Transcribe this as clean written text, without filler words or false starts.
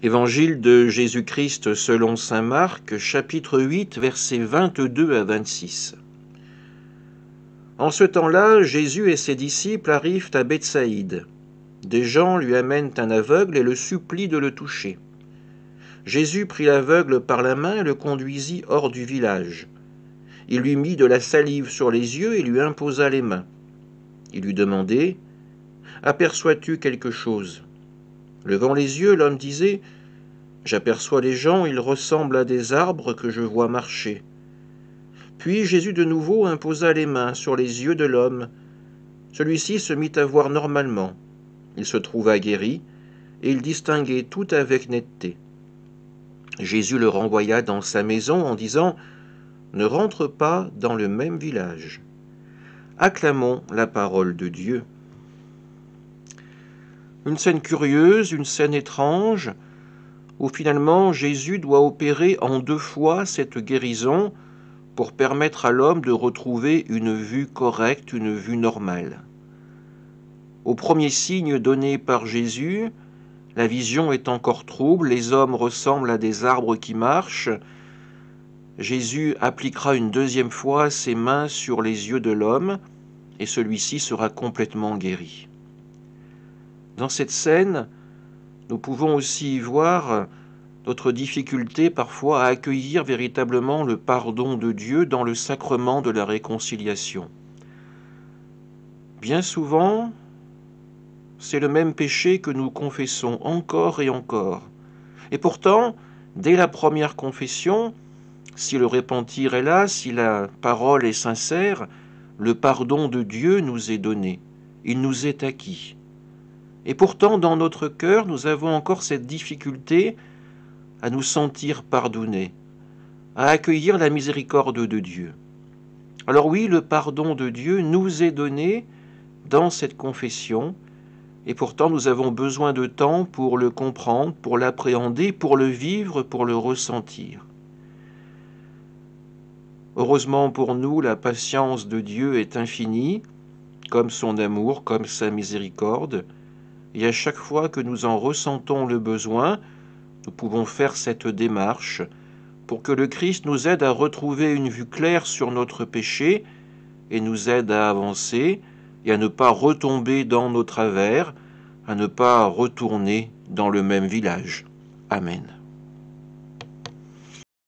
Évangile de Jésus-Christ selon saint Marc, chapitre 8, versets 22 à 26. En ce temps-là, Jésus et ses disciples arrivent à Bethsaïde. Des gens lui amènent un aveugle et le supplient de le toucher. Jésus prit l'aveugle par la main et le conduisit hors du village. Il lui mit de la salive sur les yeux et lui imposa les mains. Il lui demandait « Aperçois-tu quelque chose ?» Levant les yeux, l'homme disait « J'aperçois les gens, ils ressemblent à des arbres que je vois marcher. » Puis Jésus de nouveau imposa les mains sur les yeux de l'homme. Celui-ci se mit à voir normalement. Il se trouva guéri, et il distinguait tout avec netteté. Jésus le renvoya dans sa maison en disant « Ne rentre pas dans le même village. » Acclamons la parole de Dieu. Une scène curieuse, une scène étrange, où finalement Jésus doit opérer en 2 fois cette guérison pour permettre à l'homme de retrouver une vue correcte, une vue normale. Au premier signe donné par Jésus, la vision est encore trouble, les hommes ressemblent à des arbres qui marchent. Jésus appliquera une 2e fois ses mains sur les yeux de l'homme et celui-ci sera complètement guéri. Dans cette scène, nous pouvons aussi voir notre difficulté parfois à accueillir véritablement le pardon de Dieu dans le sacrement de la réconciliation. Bien souvent, c'est le même péché que nous confessons encore et encore. Et pourtant, dès la première confession, si le repentir est là, si la parole est sincère, le pardon de Dieu nous est donné, il nous est acquis. Et pourtant, dans notre cœur, nous avons encore cette difficulté à nous sentir pardonnés, à accueillir la miséricorde de Dieu. Alors oui, le pardon de Dieu nous est donné dans cette confession, et pourtant nous avons besoin de temps pour le comprendre, pour l'appréhender, pour le vivre, pour le ressentir. Heureusement pour nous, la patience de Dieu est infinie, comme son amour, comme sa miséricorde, et à chaque fois que nous en ressentons le besoin, nous pouvons faire cette démarche pour que le Christ nous aide à retrouver une vue claire sur notre péché et nous aide à avancer et à ne pas retomber dans nos travers, à ne pas retourner dans le même village. Amen.